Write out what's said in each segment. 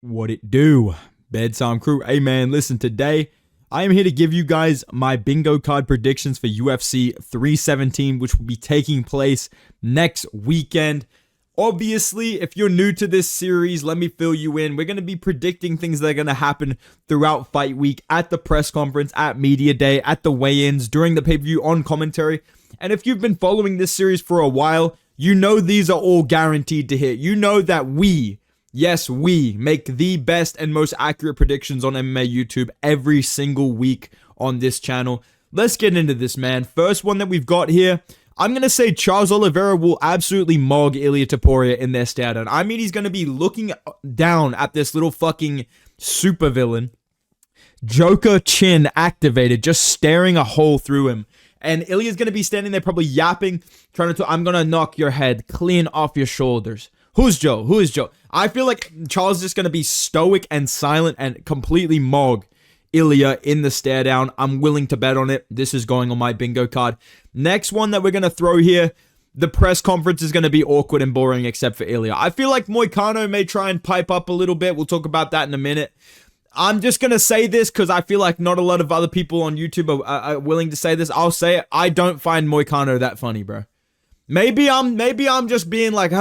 What it do? Bedtime crew. Hey man, listen, today I am here to give you guys my bingo card predictions for UFC 317, which will be taking place next weekend. Obviously, if you're new to this series, let me fill you in. We're going to be predicting things that are going to happen throughout fight week, at the press conference, at media day, at the weigh-ins, during the pay-per-view, on commentary. And if you've been following this series for a while, you know these are all guaranteed to hit. You know that we make the best and most accurate predictions on MMA YouTube every single week on this channel. Let's get into this, man. First one that we've got here, I'm going to say Charles Oliveira will absolutely mog Ilia Topuria in their stare down. I mean, he's going to be looking down at this little fucking supervillain. Joker chin activated, just staring a hole through him. And Ilia's going to be standing there probably yapping, trying to I'm going to knock your head clean off your shoulders. Who's Joe? Who is Joe? I feel like Charles is just going to be stoic and silent and completely mog Ilia in the stare down. I'm willing to bet on it. This is going on my bingo card. Next one that we're going to throw here, the press conference is going to be awkward and boring except for Ilia. I feel like Moicano may try and pipe up a little bit. We'll talk about that in a minute. I'm just going to say this because I feel like not a lot of other people on YouTube are willing to say this. I'll say it. I don't find Moicano that funny, bro. Maybe I'm just being like,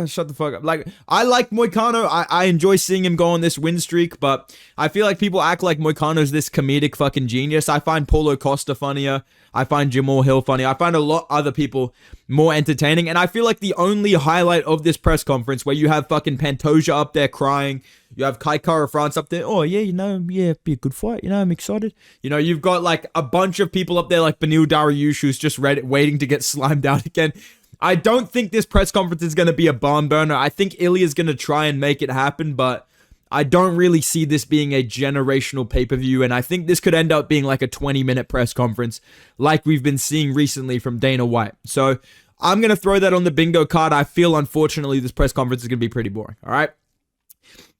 shut the fuck up. Like, I like Moicano. I enjoy seeing him go on this win streak, but I feel like people act like Moicano's this comedic fucking genius. I find Paulo Costa funnier. I find Jamal Hill funny. I find a lot other people more entertaining, and I feel like the only highlight of this press conference where you have fucking Pantoja up there crying, you have Kai Kara France up there, oh yeah, be a good fight, I'm excited. You've got like a bunch of people up there like Beneil Dariush who's just waiting to get slimed out again. I don't think this press conference is going to be a barn burner. I think Ilia's going to try and make it happen, but I don't really see this being a generational pay-per-view, and I think this could end up being like a 20-minute press conference like we've been seeing recently from Dana White. So I'm going to throw that on the bingo card. I feel, unfortunately, this press conference is going to be pretty boring, all right?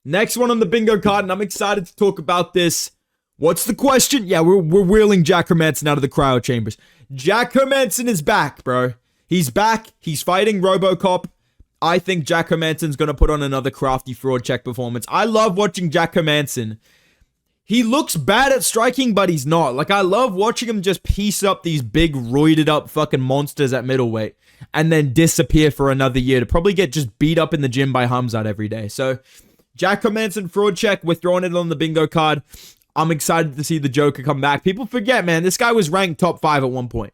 Next one on the bingo card, and I'm excited to talk about this. What's the question? Yeah, we're wheeling Jack Hermansson out of the cryo chambers. Jack Hermansson is back, bro. He's back. He's fighting RoboCop. I think Jack Hermansson's going to put on another crafty fraud check performance. I love watching Jack Hermansson. He looks bad at striking, but he's not. Like, I love watching him just piece up these big, roided up fucking monsters at middleweight and then disappear for another year to probably get just beat up in the gym by Hamzat every day. So, Jack Hermansson fraud check. We're throwing it on the bingo card. I'm excited to see the Joker come back. People forget, man, this guy was ranked top 5 at one point.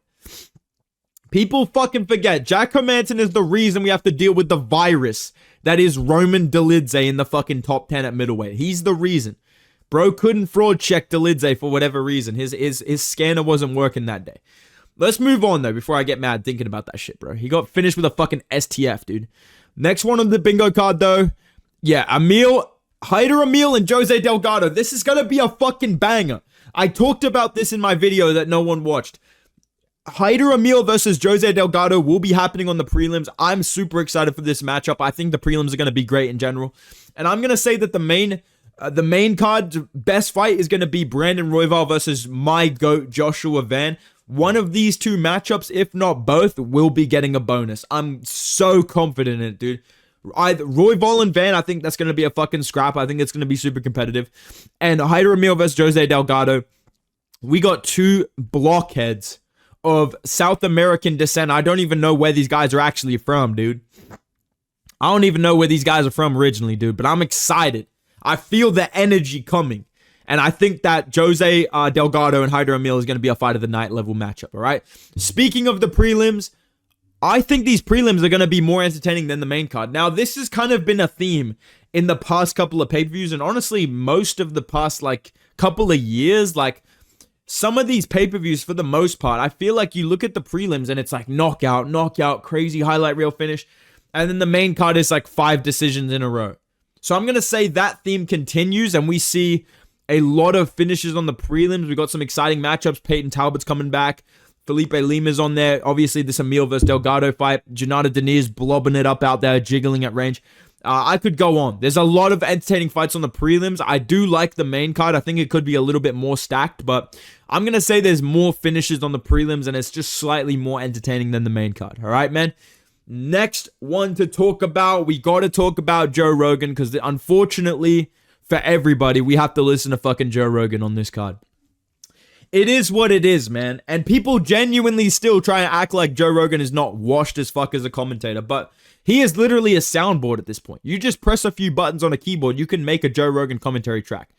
People fucking forget. Jack Hermansson is the reason we have to deal with the virus that is Roman Dolidze in the fucking top 10 at middleweight. He's the reason. Bro couldn't fraud check Dolidze for whatever reason. His scanner wasn't working that day. Let's move on, though, before I get mad thinking about that shit, bro. He got finished with a fucking STF, dude. Next one on the bingo card, though. Yeah, Haider Emil and Jose Delgado. This is going to be a fucking banger. I talked about this in my video that no one watched. Haider Emil versus Jose Delgado will be happening on the prelims. I'm super excited for this matchup. I think the prelims are going to be great in general. And I'm going to say that the main card best fight is going to be Brandon Royval versus my GOAT Joshua Van. One of these two matchups, if not both, will be getting a bonus. I'm so confident in it, dude. Either Royval and Van, I think that's going to be a fucking scrap. I think it's going to be super competitive. And Haider Emil versus Jose Delgado. We got two blockheads of South American descent. I don't even know where these guys are actually from, dude. I don't even know where these guys are from originally, dude, but I'm excited. I feel the energy coming, and I think that Jose Delgado and Haider Emil is going to be a fight of the night level matchup, all right? Speaking of the prelims, I think these prelims are going to be more entertaining than the main card. Now, this has kind of been a theme in the past couple of pay-per-views, and honestly, most of the past, couple of years, some of these pay-per-views, for the most part, I feel like you look at the prelims and it's like knockout, crazy highlight reel finish. And then the main card is like 5 decisions in a row. So I'm going to say that theme continues and we see a lot of finishes on the prelims. We got some exciting matchups. Peyton Talbot's coming back. Felipe Lima's on there. Obviously, this Emil versus Delgado fight. Jonata Deniz blobbing it up out there, jiggling at range. I could go on. There's a lot of entertaining fights on the prelims. I do like the main card. I think it could be a little bit more stacked, but I'm going to say there's more finishes on the prelims, and it's just slightly more entertaining than the main card. All right, man? Next one to talk about, we got to talk about Joe Rogan, because unfortunately, for everybody, we have to listen to fucking Joe Rogan on this card. It is what it is, man. And people genuinely still try and act like Joe Rogan is not washed as fuck as a commentator, but he is literally a soundboard at this point. You just press a few buttons on a keyboard, you can make a Joe Rogan commentary track.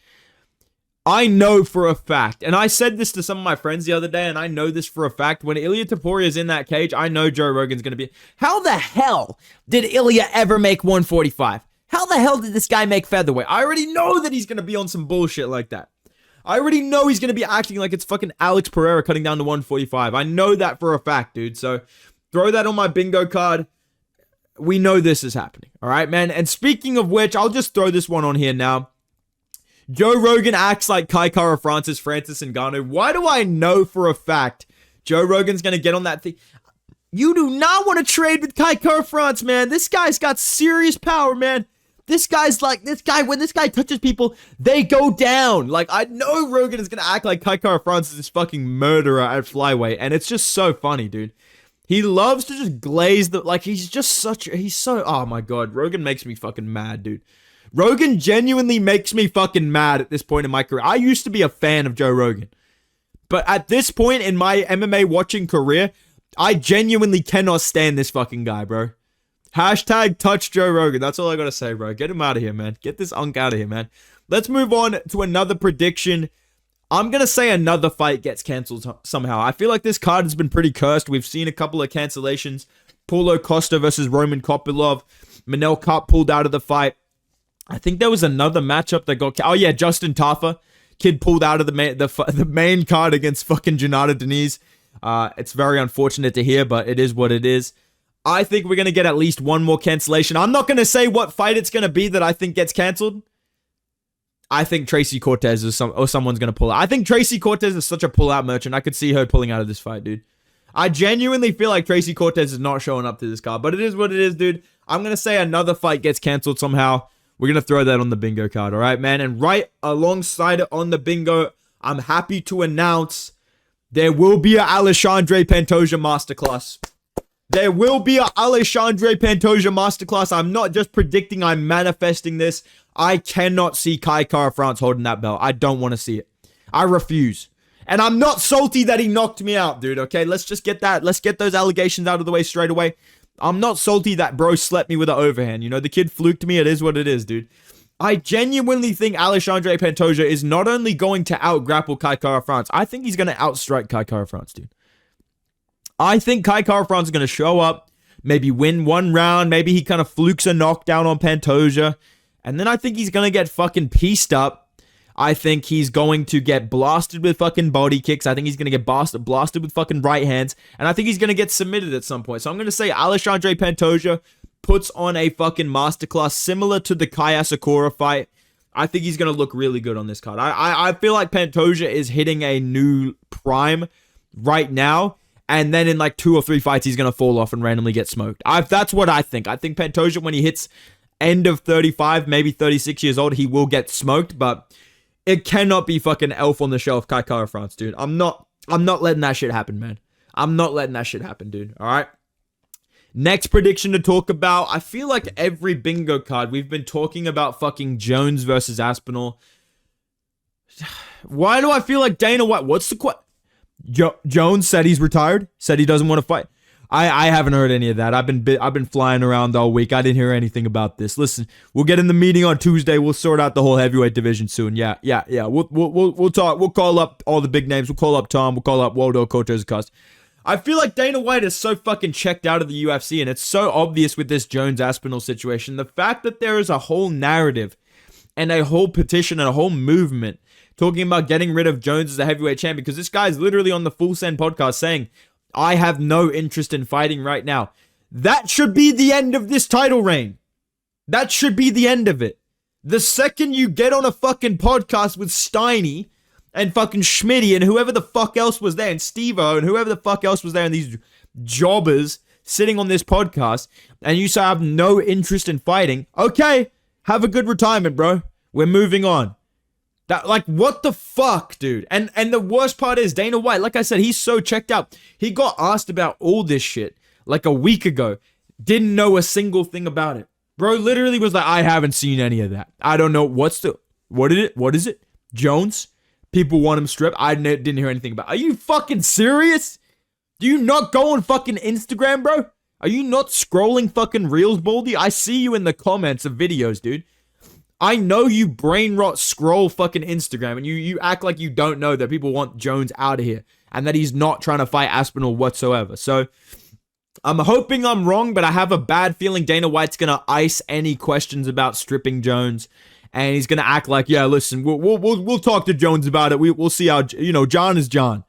I know for a fact, and I said this to some of my friends the other day, and I know this for a fact, when Ilya Topuria is in that cage, I know Joe Rogan's going to be... How the hell did Ilya ever make 145? How the hell did this guy make featherweight? I already know that he's going to be on some bullshit like that. I already know he's going to be acting like it's fucking Alex Pereira cutting down to 145. I know that for a fact, dude. So throw that on my bingo card. We know this is happening. All right, man. And speaking of which, I'll just throw this one on here now. Joe Rogan acts like Kai Kara-Francis, Francis Ngannou. Why do I know for a fact Joe Rogan's going to get on that thing? You do not want to trade with Kai Kara-France, man. This guy's got serious power, man. This guy's like, when this guy touches people, they go down. Like, I know Rogan is going to act like Kai Kara-France is this fucking murderer at flyweight, and it's just so funny, dude. He loves to just glaze the, like, he's so, oh my God, Rogan makes me fucking mad, dude. Rogan genuinely makes me fucking mad at this point in my career. I used to be a fan of Joe Rogan, but at this point in my MMA watching career, I genuinely cannot stand this fucking guy, bro. Hashtag touch Joe Rogan. That's all I gotta say, bro. Get him out of here, man. Get this unk out of here, man. Let's move on to another prediction. I'm gonna say another fight gets canceled somehow. I feel like this card has been pretty cursed. We've seen a couple of cancellations. Paulo Costa versus Roman Kopylov. Manel Kape pulled out of the fight. I think there was another matchup that got... Oh, yeah, Justin Tafa. Kid pulled out of the main card against fucking Junada Deniz. It's very unfortunate to hear, but it is what it is. I think we're going to get at least one more cancellation. I'm not going to say what fight it's going to be that I think gets canceled. I think Tracy Cortez or someone's going to pull out. I think Tracy Cortez is such a pull-out merchant. I could see her pulling out of this fight, dude. I genuinely feel like Tracy Cortez is not showing up to this card, but it is what it is, dude. I'm going to say another fight gets canceled somehow. We're going to throw that on the bingo card, all right, man? And right alongside it on the bingo, I'm happy to announce there will be a Alexandre Pantoja masterclass. There will be a Alexandre Pantoja masterclass. I'm not just predicting, I'm manifesting this. I cannot see Kai Kara-France holding that belt. I don't want to see it. I refuse. And I'm not salty that he knocked me out, dude, okay? Let's just get that. Let's get those allegations out of the way straight away. I'm not salty that bro slept me with an overhand. You know, the kid fluked me. It is what it is, dude. I genuinely think Alexandre Pantoja is not only going to out-grapple Kai Kara-France, I think he's going to outstrike Kai Kara-France, dude. I think Kai Kara-France is going to show up, maybe win one round, maybe he kind of flukes a knockdown on Pantoja, and then I think he's going to get fucking pieced up. I think he's going to get blasted with fucking body kicks. I think he's going to get blasted with fucking right hands, and I think he's going to get submitted at some point. So I'm going to say Alexandre Pantoja puts on a fucking masterclass similar to the Kaya Sakura fight. I think he's going to look really good on this card. I feel like Pantoja is hitting a new prime right now. And then in like 2 or 3 fights, he's going to fall off and randomly get smoked. That's what I think. I think Pantoja, when he hits end of 35, maybe 36 years old, he will get smoked. But it cannot be fucking elf on the shelf Kai Kara-France, dude. I'm not letting that shit happen, man. I'm not letting that shit happen, dude. All right? Next prediction to talk about. I feel like every bingo card, we've been talking about fucking Jones versus Aspinall. Why do I feel like Dana White? What's the question? Jones said he's retired, said he doesn't want to fight. I haven't heard any of that. I've been flying around all week. I didn't hear anything about this. Listen, we'll get in the meeting on Tuesday. We'll sort out the whole heavyweight division soon. Yeah. We'll talk. We'll call up all the big names. We'll call up Tom. We'll call up Waldo, Cortez, Acosta. I feel like Dana White is so fucking checked out of the UFC, and it's so obvious with this Jones-Aspinall situation. The fact that there is a whole narrative and a whole petition and a whole movement talking about getting rid of Jones as a heavyweight champ, because this guy's literally on the Full Send podcast saying, I have no interest in fighting right now. That should be the end of this title reign. That should be the end of it. The second you get on a fucking podcast with Steiny and fucking Schmitty and whoever the fuck else was there, and Steve-O and whoever the fuck else was there, and these jobbers sitting on this podcast, and you say I have no interest in fighting, okay, have a good retirement, bro. We're moving on. That, like, what the fuck, dude? And the worst part is Dana White, like I said, he's so checked out. He got asked about all this shit like a week ago. Didn't know a single thing about it. Bro literally was like, I haven't seen any of that. I don't know what's the... What is it? Jones? People want him stripped. I didn't hear anything about it. Are you fucking serious? Do you not go on fucking Instagram, bro? Are you not scrolling fucking reels, Baldy? I see you in the comments of videos, dude. I know you brain rot scroll fucking Instagram and you act like you don't know that people want Jones out of here and that he's not trying to fight Aspinall whatsoever. So I'm hoping I'm wrong, but I have a bad feeling Dana White's going to ice any questions about stripping Jones. And he's going to act like, yeah, listen, we'll talk to Jones about it. We'll see how, John is John.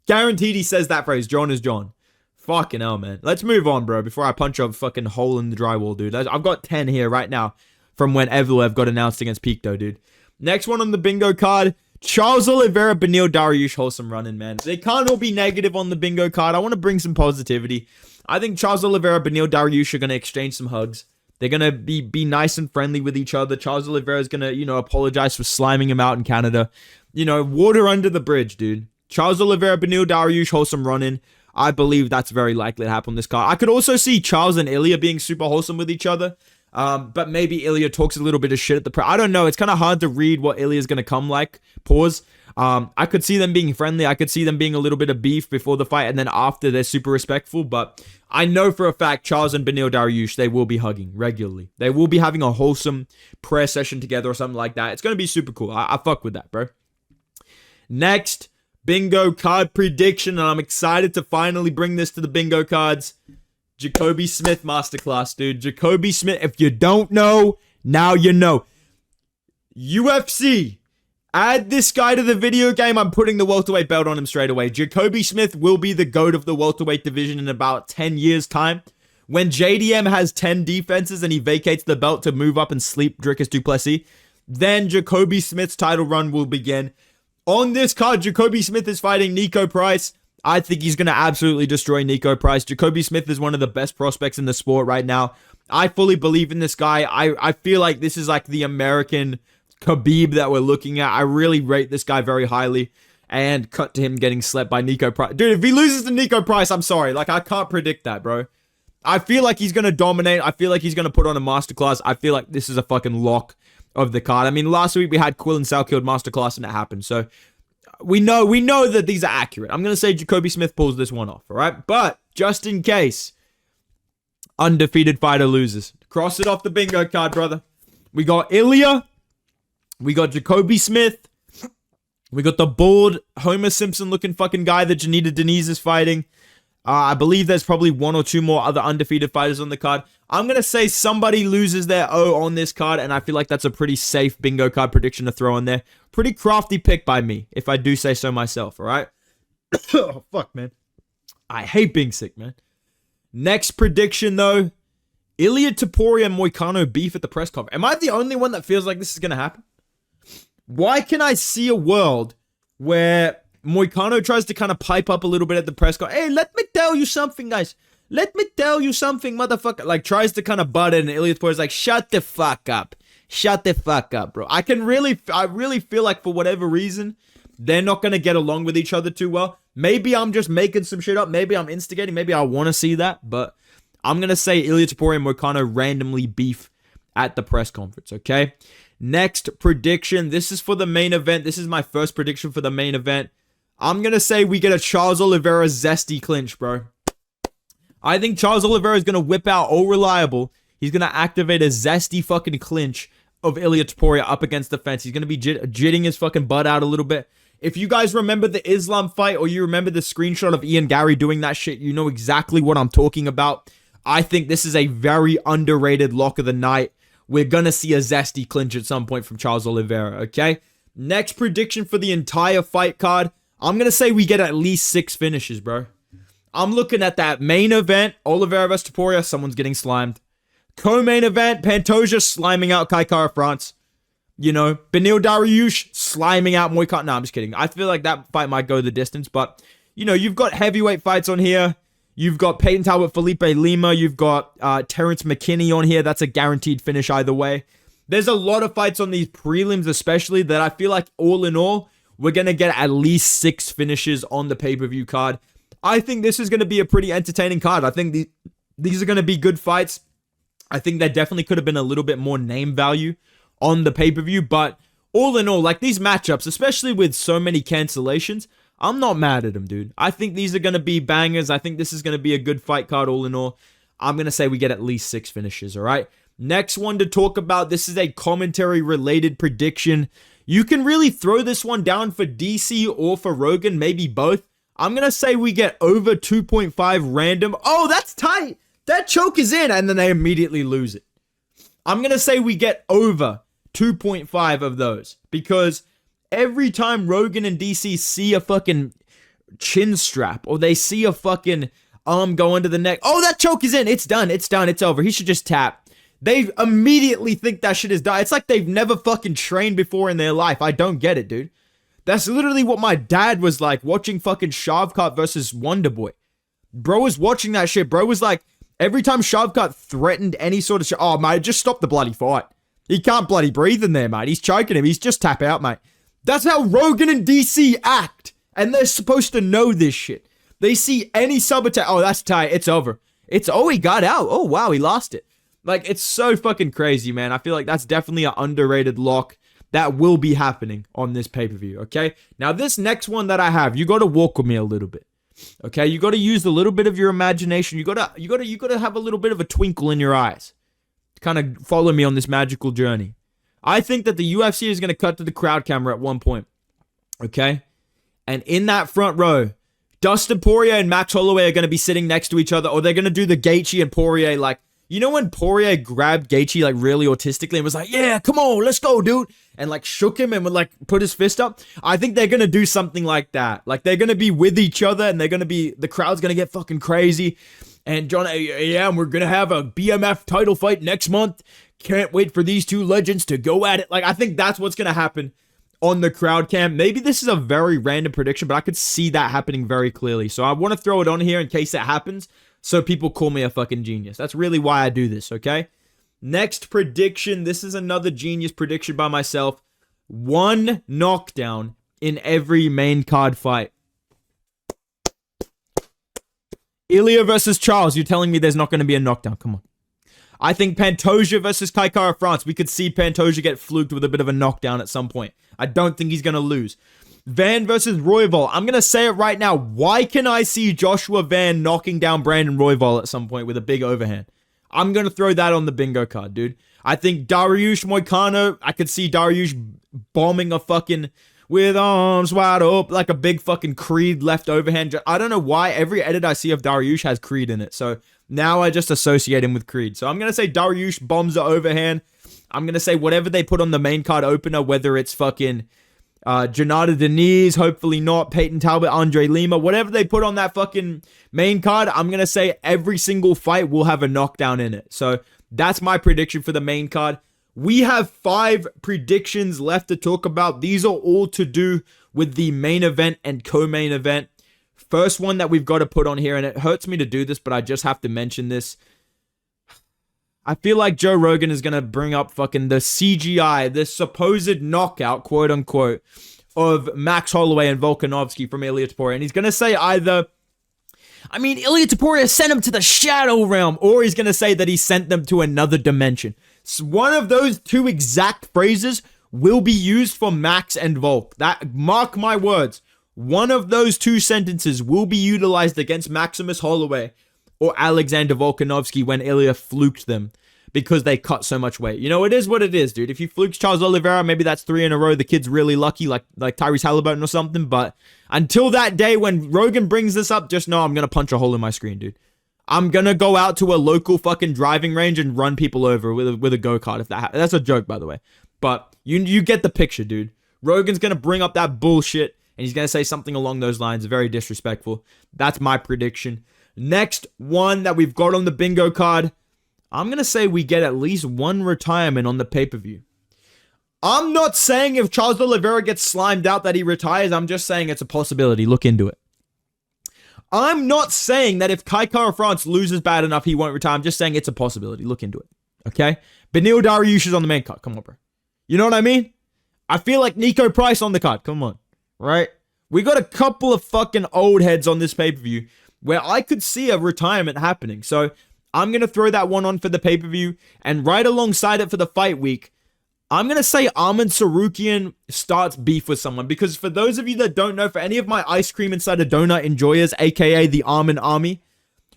Guaranteed he says that phrase, John is John. Fucking hell, man. Let's move on, bro, before I punch a fucking hole in the drywall, dude. I've got 10 here right now from when Evloev got announced against Pico, dude. Next one on the bingo card, Charles Oliveira, Beneil Dariush, wholesome running, man. They can't all be negative on the bingo card. I want to bring some positivity. I think Charles Oliveira, Beneil Dariush are going to exchange some hugs. They're going to be nice and friendly with each other. Charles Oliveira is going to, apologize for sliming him out in Canada. Water under the bridge, dude. Charles Oliveira, Beneil Dariush, wholesome running. I believe that's very likely to happen on this card. I could also see Charles and Ilya being super wholesome with each other. But maybe Ilya talks a little bit of shit at the press. I don't know. It's kind of hard to read what Ilya's going to come like. Pause. I could see them being friendly. I could see them being a little bit of beef before the fight. And then after, they're super respectful. But I know for a fact Charles and Beneil Dariush, they will be hugging regularly. They will be having a wholesome prayer session together or something like that. It's going to be super cool. I fuck with that, bro. Next, bingo card prediction. And I'm excited to finally bring this to the bingo cards. Jacoby Smith masterclass, dude. Jacoby Smith, if you don't know, now you know. UFC, add this guy to the video game. I'm putting the welterweight belt on him straight away. Jacoby Smith will be the GOAT of the welterweight division in about 10 years' time. When JDM has 10 defenses and he vacates the belt to move up and sleep Dricus du Plessis, then Jacoby Smith's title run will begin. On this card, Jacoby Smith is fighting Nico Price. I think he's going to absolutely destroy Nico Price. Jacoby Smith is one of the best prospects in the sport right now. I fully believe in this guy. I feel like this is like the American Khabib that we're looking at. I really rate this guy very highly. And cut to him getting slept by Nico Price. Dude, if he loses to Nico Price, I'm sorry. Like, I can't predict that, bro. I feel like he's going to dominate. I feel like he's going to put on a masterclass. I feel like this is a fucking lock of the card. I mean, last week we had Quill and Salkilled masterclass and it happened. So we know that these are accurate. I'm going to say Jacoby Smith pulls this one off, all right? But just in case, undefeated fighter loses. Cross it off the bingo card, brother. We got Ilya. We got Jacoby Smith. We got the bald Homer Simpson looking fucking guy that Janita Denise is fighting. I believe there's probably one or two more other undefeated fighters on the card. I'm going to say somebody loses their O on this card, and I feel like that's a pretty safe bingo card prediction to throw in there. Pretty crafty pick by me, if I do say so myself, all right? Oh, fuck, man. I hate being sick, man. Next prediction, though. Ilia Topuria and Moicano beef at the press conference. Am I the only one that feels like this is going to happen? Why can I see a world where Moicano tries to kind of pipe up a little bit at the press conference? Hey, let me tell you something, guys. Let me tell you something, motherfucker. Like, tries to kind of butt in, and Ilia Topuria's like, shut the fuck up. Shut the fuck up, bro. I really feel like for whatever reason, they're not going to get along with each other too well. Maybe I'm just making some shit up. Maybe I'm instigating. Maybe I want to see that. But I'm going to say Ilia Topuria and Moicano randomly beef at the press conference, okay? Next prediction. This is for the main event. This is my first prediction for the main event. I'm going to say we get a Charles Oliveira zesty clinch, bro. I think Charles Oliveira is going to whip out all reliable. He's going to activate a zesty fucking clinch of Ilia Topuria up against the fence. He's going to be jitting his fucking butt out a little bit. If you guys remember the Islam fight or you remember the screenshot of Ian Gary doing that shit, you know exactly what I'm talking about. I think this is a very underrated lock of the night. We're going to see a zesty clinch at some point from Charles Oliveira, okay? Next prediction for the entire fight card. I'm going to say we get at least 6 finishes, bro. I'm looking at that main event, Oliveira vs. Topuria, someone's getting slimed. Co-main event, Pantoja sliming out Kai Kara France. You know, Beneil Dariush sliming out Moicano. No, I'm just kidding. I feel like that fight might go the distance, but, you know, you've got heavyweight fights on here. You've got Peyton Talbot, Felipe Lima. You've got Terrence McKinney on here. That's a guaranteed finish either way. There's a lot of fights on these prelims especially that I feel like all in all, we're going to get at least 6 finishes on the pay-per-view card. I think this is going to be a pretty entertaining card. I think these are going to be good fights. I think there definitely could have been a little bit more name value on the pay-per-view, but all in all, like these matchups, especially with so many cancellations, I'm not mad at them, dude. I think these are going to be bangers. I think this is going to be a good fight card all in all. I'm going to say we get at least 6 finishes, all right? Next one to talk about, this is a commentary-related prediction. You can really throw this one down for DC or for Rogan, maybe both. I'm going to say we get over 2.5 random. Oh, that's tight. That choke is in, and then they immediately lose it. I'm going to say we get over 2.5 of those, because every time Rogan and DC see a fucking chin strap, or they see a fucking arm go under the neck, oh, that choke is in. It's done. It's done. It's over. He should just tap. They immediately think that shit is done. It's like they've never fucking trained before in their life. I don't get it, dude. That's literally what my dad was like watching fucking Shavkat versus Wonderboy. Bro was watching that shit. Bro was like, every time Shavkat threatened any sort of shit, oh, mate, just stop the bloody fight. He can't bloody breathe in there, mate. He's choking him. He's just tap out, mate. That's how Rogan and DC act. And they're supposed to know this shit. They see any sub attack. Oh, that's tight. It's over. Oh, he got out. Oh, wow, he lost it. Like, it's so fucking crazy, man. I feel like that's definitely an underrated lock that will be happening on this pay-per-view, okay? Now, this next one that I have, you got to walk with me a little bit, okay? You got to use a little bit of your imagination. You got to have a little bit of a twinkle in your eyes to kind of follow me on this magical journey. I think that the UFC is going to cut to the crowd camera at one point, okay? And in that front row, Dustin Poirier and Max Holloway are going to be sitting next to each other, or they're going to do the Gaethje and Poirier, like, you know when Poirier grabbed Gaethje like really autistically and was like, yeah, come on, let's go, dude. And like shook him and would like put his fist up. I think they're going to do something like that. Like they're going to be with each other and the crowd's going to get fucking crazy. And John, yeah, and we're going to have a BMF title fight next month. Can't wait for these two legends to go at it. Like I think that's what's going to happen on the crowd cam. Maybe this is a very random prediction, but I could see that happening very clearly. So I want to throw it on here in case it happens, so people call me a fucking genius. That's really why I do this, okay? Next prediction. This is another genius prediction by myself. 1 knockdown in every main card fight. Ilya versus Charles. You're telling me there's not going to be a knockdown? Come on. I think Pantoja versus Kai Kara France. We could see Pantoja get fluked with a bit of a knockdown at some point. I don't think he's going to lose. Van versus Royval. I'm going to say it right now. Why can I see Joshua Van knocking down Brandon Royval at some point with a big overhand? I'm going to throw that on the bingo card, dude. I think Dariush Moicano, I could see Dariush bombing a fucking with arms wide open, like a big fucking Creed left overhand. I don't know why every edit I see of Dariush has Creed in it. So now I just associate him with Creed. So I'm going to say Dariush bombs the overhand. I'm going to say whatever they put on the main card opener, whether it's fucking Janata Denise, hopefully not, Peyton Talbot, Andre Lima, whatever they put on that fucking main card, I'm going to say every single fight will have a knockdown in it. So that's my prediction for the main card. We have 5 predictions left to talk about. These are all to do with the main event and co-main event. First one that we've got to put on here, and it hurts me to do this, but I just have to mention this. I feel like Joe Rogan is going to bring up fucking the CGI, the supposed knockout, quote unquote, of Max Holloway and Volkanovski from Ilya Topuria. And he's going to say either, Ilya Topuria sent him to the shadow realm, or he's going to say that he sent them to another dimension. So one of those 2 exact phrases will be used for Max and Volk. Mark my words. One of those 2 sentences will be utilized against Maximus Holloway or Alexander Volkanovski when Ilya fluked them because they cut so much weight. You know, it is what it is, dude. If you fluked Charles Oliveira, maybe that's 3 in a row. The kid's really lucky, like Tyrese Halliburton or something. But until that day when Rogan brings this up, just know I'm going to punch a hole in my screen, dude. I'm going to go out to a local fucking driving range and run people over with a go-kart if that happens. That's a joke, by the way. But you get the picture, dude. Rogan's going to bring up that bullshit, and he's going to say something along those lines. Very disrespectful. That's my prediction. Next one that we've got on the bingo card, I'm going to say we get at least 1 retirement on the pay-per-view. I'm not saying if Charles Oliveira gets slimed out that he retires. I'm just saying it's a possibility. Look into it. I'm not saying that if Kai Kara France loses bad enough, he won't retire. I'm just saying it's a possibility. Look into it. Okay? Beneil Dariush is on the main card. Come on, bro. You know what I mean? I feel like Nico Price on the card. Come on. Right? We got a couple of fucking old heads on this pay-per-view where I could see a retirement happening. So I'm going to throw that one on for the pay-per-view. And right alongside it for the fight week, I'm going to say Arman Sarukian starts beef with someone, because for those of you that don't know, for any of my ice cream insider donut enjoyers, aka the Arman Army,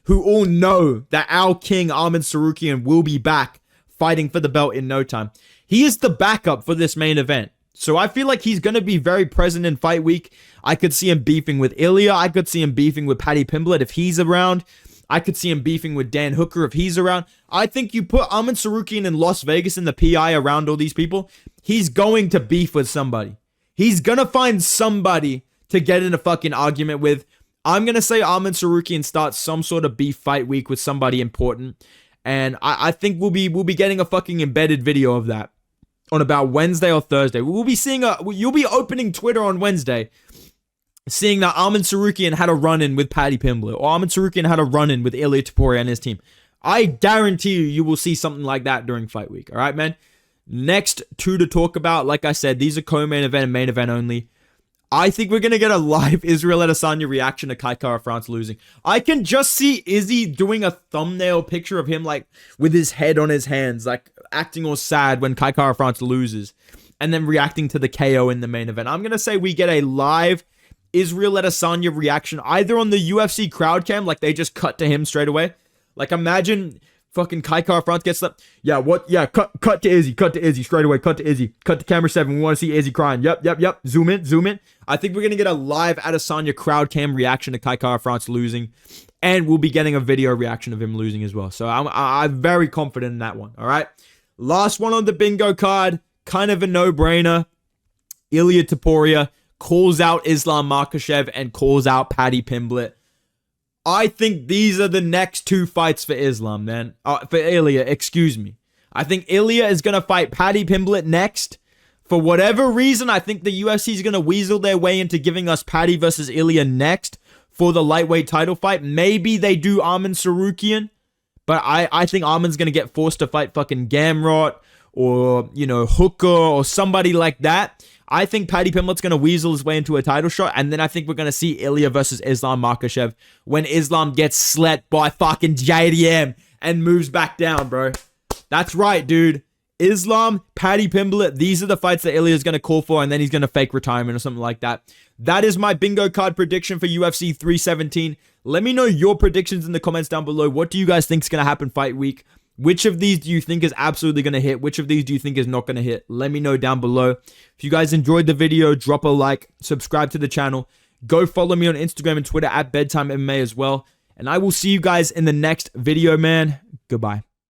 who all know that our king Arman Sarukian will be back fighting for the belt in no time. He is the backup for this main event. So I feel like he's going to be very present in fight week. I could see him beefing with Ilya. I could see him beefing with Paddy Pimblett if he's around. I could see him beefing with Dan Hooker if he's around. I think you put Arman Sarukian in Las Vegas in the PI around all these people, he's going to beef with somebody. He's going to find somebody to get in a fucking argument with. I'm going to say Arman Sarukian starts some sort of beef fight week with somebody important. And I think we'll be getting a fucking embedded video of that on about Wednesday or Thursday. We'll be seeing you'll be opening Twitter on Wednesday, seeing that Arman Sarukian had a run-in with Paddy Pimblett, or Arman Sarukian had a run-in with Ilia Topuria and his team. I guarantee you will see something like that during fight week. All right, man? Next two to talk about, like I said, these are co-main event and main event only. I think we're going to get a live Israel Adesanya reaction to Kai Kara France losing. I can just see Izzy doing a thumbnail picture of him, like, with his head on his hands, like, acting all sad when Kai Kara France loses, and then reacting to the KO in the main event. I'm going to say we get a live Israel Adesanya reaction, either on the UFC crowd cam, like they just cut to him straight away. Like, imagine fucking Kai Kara France gets up. Yeah, what? Yeah, cut to Izzy straight away. Cut to Izzy. Cut to camera 7. We want to see Izzy crying. Yep. Zoom in. I think we're going to get a live Adesanya crowd cam reaction to Kai Kara France losing, and we'll be getting a video reaction of him losing as well. So I'm very confident in that one. All right. Last one on the bingo card, kind of a no-brainer. Ilia Topuria calls out Islam Makhachev and calls out Paddy Pimblett. I think these are the next two fights for Islam, man. For Ilia, excuse me. I think Ilia is going to fight Paddy Pimblett next. For whatever reason, I think the UFC is going to weasel their way into giving us Paddy versus Ilia next for the lightweight title fight. Maybe they do Arman Sarukian, but I think Arman's going to get forced to fight fucking Gamrot or, Hooker or somebody like that. I think Paddy Pimblett's going to weasel his way into a title shot, and then I think we're going to see Ilia versus Islam Makhachev when Islam gets slept by fucking JDM and moves back down, bro. That's right, dude. Islam, Paddy Pimblett, these are the fights that Ilia is going to call for, and then he's going to fake retirement or something like that. That is my bingo card prediction for UFC 317. Let me know your predictions in the comments down below. What do you guys think is going to happen fight week? Which of these do you think is absolutely going to hit? Which of these do you think is not going to hit? Let me know down below. If you guys enjoyed the video, drop a like, subscribe to the channel. Go follow me on Instagram and Twitter at Bedtime MMA as well. And I will see you guys in the next video, man. Goodbye.